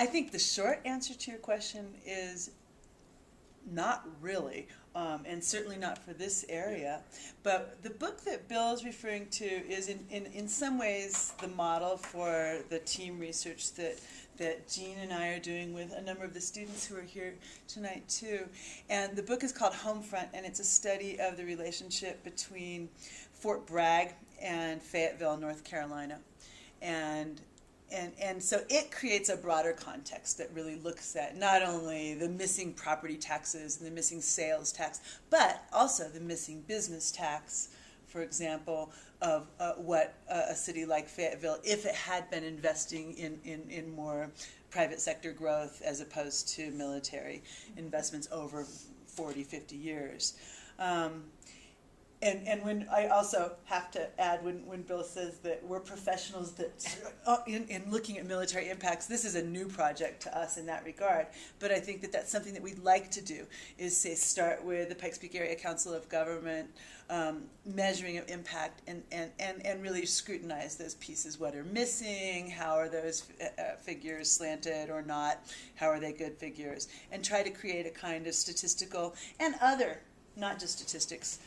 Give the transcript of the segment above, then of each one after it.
I think the short answer to your question is not really, and certainly not for this area. But the book that Bill is referring to is in some ways the model for the team research that Jean and I are doing with a number of the students who are here tonight too. And the book is called Homefront, and it's a study of the relationship between Fort Bragg and Fayetteville, North Carolina. And so it creates a broader context that really looks at not only the missing property taxes and the missing sales tax, but also the missing business tax, for example, of what a city like Fayetteville, if it had been investing in more private sector growth as opposed to military investments over 40, 50 years. And when I also have to add, when Bill says that we're professionals that in looking at military impacts, this is a new project to us in that regard. But I think that that's something that we'd like to do, is say start with the Pikes Peak Area Council of Government, measuring of impact, and really scrutinize those pieces. What are missing? How are those figures slanted or not? How are they good figures? And try to create a kind of statistical and other, not just statistics,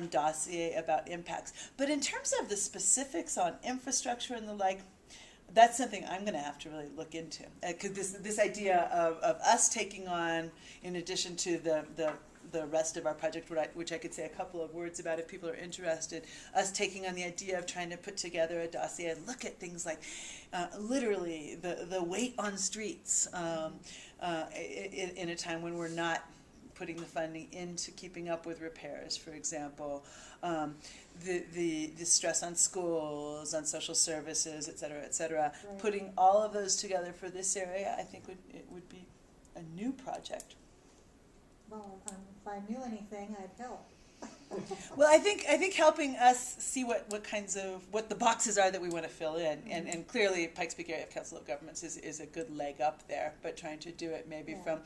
dossier about impacts. But in terms of the specifics on infrastructure and the like, that's something I'm going to have to really look into. Because this idea of us taking on, in addition to the rest of our project, which I could say a couple of words about if people are interested, us taking on the idea of trying to put together a dossier and look at things like literally the weight on streets in a time when we're not putting the funding into keeping up with repairs, for example, the stress on schools, on social services, et cetera, et cetera. Right. Putting all of those together for this area, I think it would be a new project. Well, if I knew anything, I'd help. Well, I think helping us see what the boxes are that we want to fill in, and clearly Pikes Peak Area Council of Governments is a good leg up there, but trying to do it maybe from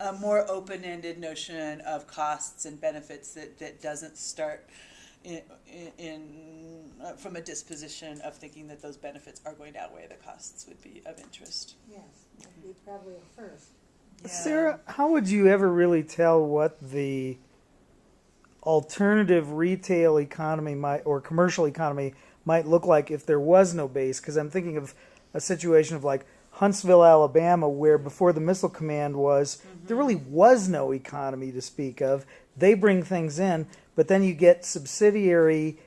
a more open-ended notion of costs and benefits that doesn't start from a disposition of thinking that those benefits are going to outweigh the costs would be of interest. Yes, that would be probably a first. Yeah. Sarah, how would you ever really tell what the alternative retail economy or commercial economy might look like if there was no base? Because I'm thinking of a situation of like Huntsville, Alabama, where before the Missile Command was, there really was no economy to speak of. They bring things in, but then you get subsidiary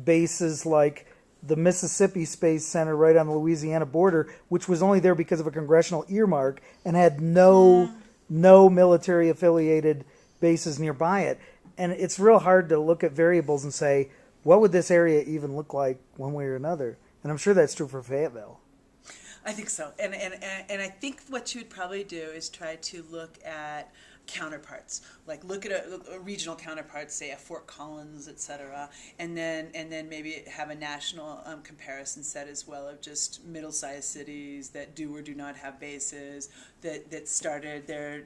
bases like the Mississippi Space Center right on the Louisiana border, which was only there because of a congressional earmark and had no military affiliated bases nearby it. And it's real hard to look at variables and say, what would this area even look like one way or another? And I'm sure that's true for Fayetteville. I think so. And I think what you would probably do is try to look at counterparts, like look at a regional counterparts, say a Fort Collins, et cetera, and then maybe have a national comparison set as well of just middle-sized cities that do or do not have bases, that started their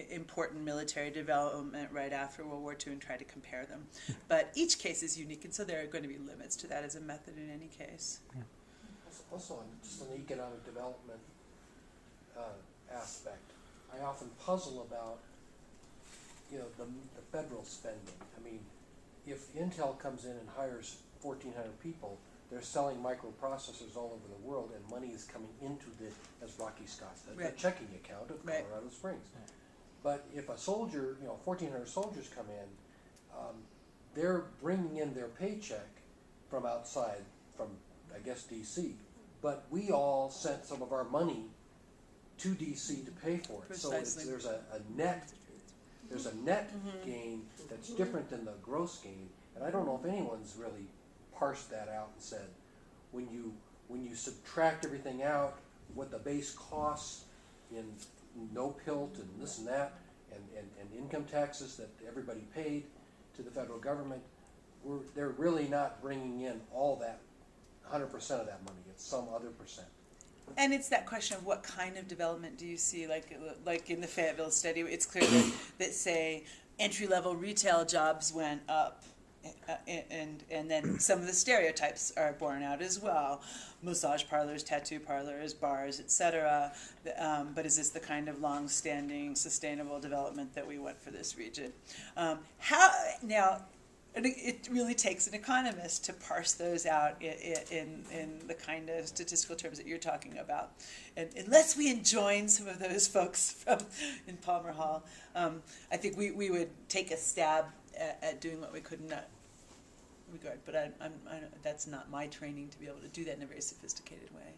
important military development right after World War II, and try to compare them. But each case is unique, and so there are going to be limits to that as a method in any case. Yeah. Also, just on the economic development aspect, I often puzzle about the federal spending. I mean, if Intel comes in and hires 1,400 people, they're selling microprocessors all over the world, and money is coming into as Rocky Scott said, the checking account of Colorado Springs. Right. But if a soldier, 1,400 soldiers come in, they're bringing in their paycheck from outside, from I guess D.C. But we all sent some of our money to D.C. to pay for it. Precisely. So there's a net gain that's different than the gross gain. And I don't know if anyone's really parsed that out and said, when you subtract everything out, what the base costs in no pilt and this and that, and income taxes that everybody paid to the federal government, they're really not bringing in all that 100% of that money. It's some other percent. And it's that question of what kind of development do you see, like in the Fayetteville study, it's clear that say entry-level retail jobs went up and then some of the stereotypes are borne out as well. Massage parlors, tattoo parlors, bars, etc. But is this the kind of long-standing, sustainable development that we want for this region? And it really takes an economist to parse those out in the kind of statistical terms that you're talking about. And unless we enjoin some of those folks in Palmer Hall, I think we would take a stab at doing what we could in that regard. But that's not my training to be able to do that in a very sophisticated way.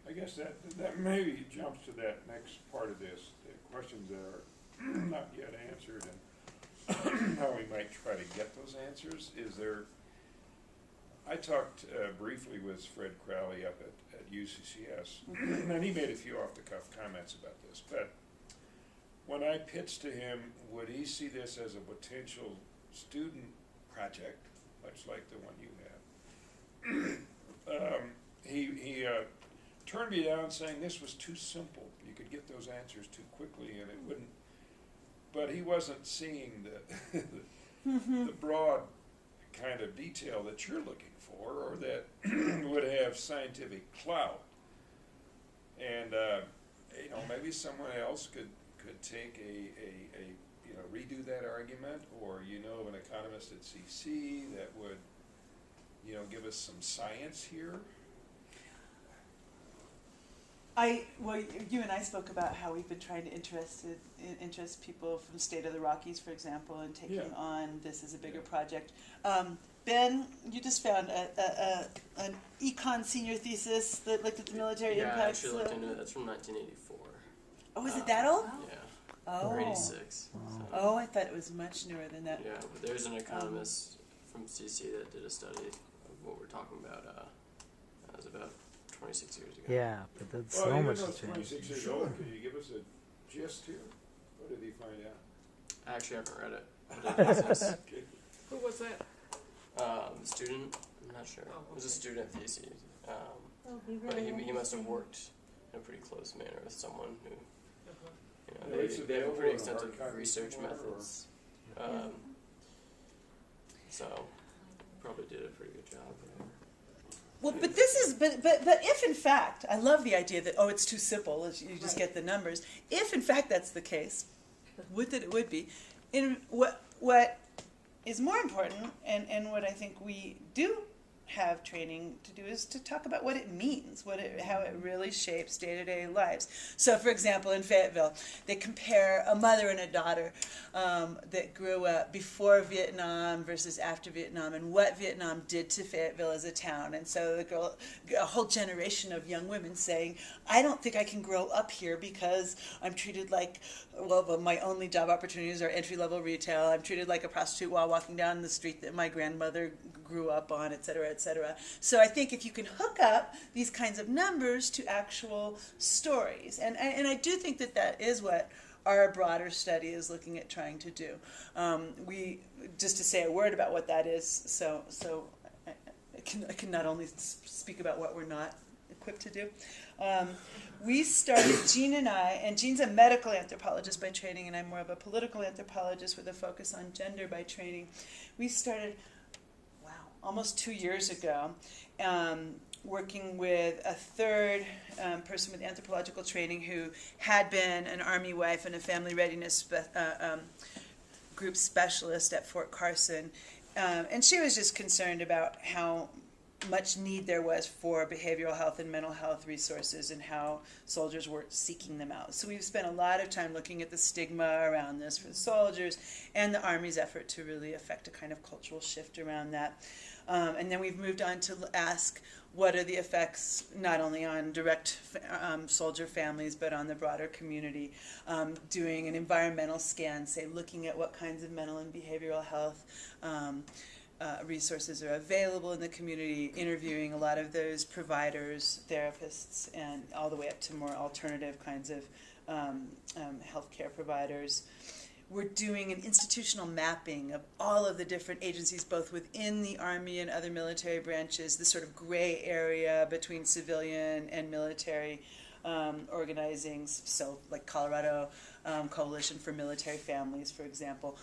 I guess that maybe jumps to that next part of this, the questions that are not yet answered, and how we might try to get those answers. I talked briefly with Fred Crowley up at UCCS, and he made a few off-the-cuff comments about this, but when I pitched to him, would he see this as a potential student project, much like the one you have, he turned me down saying this was too simple. You could get those answers too quickly and it wouldn't. But he wasn't seeing the broad kind of detail that you're looking for, or that would have scientific clout. And maybe someone else could take redo that argument, or of an economist at CC that would give us some science here. You and I spoke about how we've been trying to interest people from the state of the Rockies, for example, and taking on this as a bigger project. Ben, you just found an econ senior thesis that looked at the military impacts. Yeah, I actually looked into it. That's from 1984. Oh, is it that old? Yeah. Oh. Or 86. Wow. So. Oh, I thought it was much newer than that. Yeah, but there's an economist from CC that did a study of what we're talking about. That was about 26 years ago. Yeah, but that's Well, so even much though has it's changed. 26 years old, can you give us a gist here? What did he find out? I actually haven't read it. But it exists. Okay. Who was that? Student, I'm not sure. It was a student thesis. But Really he must have worked in a pretty close manner with someone who, Yeah, it's they have available pretty in a extensive hard copy research somewhere, methods. So probably did a pretty good job. Well, but this is, but if in fact, I love the idea that, it's too simple, you just get the numbers. If in fact that's the case, would that it would be, what is more important, and what I think we do have training to do, is to talk about what it means, how it really shapes day-to-day lives. So, for example, in Fayetteville, they compare a mother and a daughter that grew up before Vietnam versus after Vietnam, and what Vietnam did to Fayetteville as a town. And so a whole generation of young women saying, I don't think I can grow up here because I'm treated like, my only job opportunities are entry-level retail. I'm treated like a prostitute while walking down the street that my grandmother grew up on, et cetera, et cetera. So I think if you can hook up these kinds of numbers to actual stories, and I do think that is what our broader study is looking at trying to do. Just to say a word about what that is, so I can not only speak about what we're not equipped to do. We started, Jean and I, and Jean's a medical anthropologist by training, and I'm more of a political anthropologist with a focus on gender by training. We started, almost 2 years ago, working with a third person with anthropological training who had been an Army wife and a family readiness group specialist at Fort Carson. And she was just concerned about how much need there was for behavioral health and mental health resources and how soldiers were seeking them out. So we've spent a lot of time looking at the stigma around this for the soldiers and the Army's effort to really affect a kind of cultural shift around that. And then we've moved on to ask what are the effects not only on direct soldier families but on the broader community, doing an environmental scan, say looking at what kinds of mental and behavioral health resources are available in the community, interviewing a lot of those providers, therapists, and all the way up to more alternative kinds of healthcare providers. We're doing an institutional mapping of all of the different agencies, both within the Army and other military branches, the sort of gray area between civilian and military organizings, so like Colorado Coalition for Military Families, for example.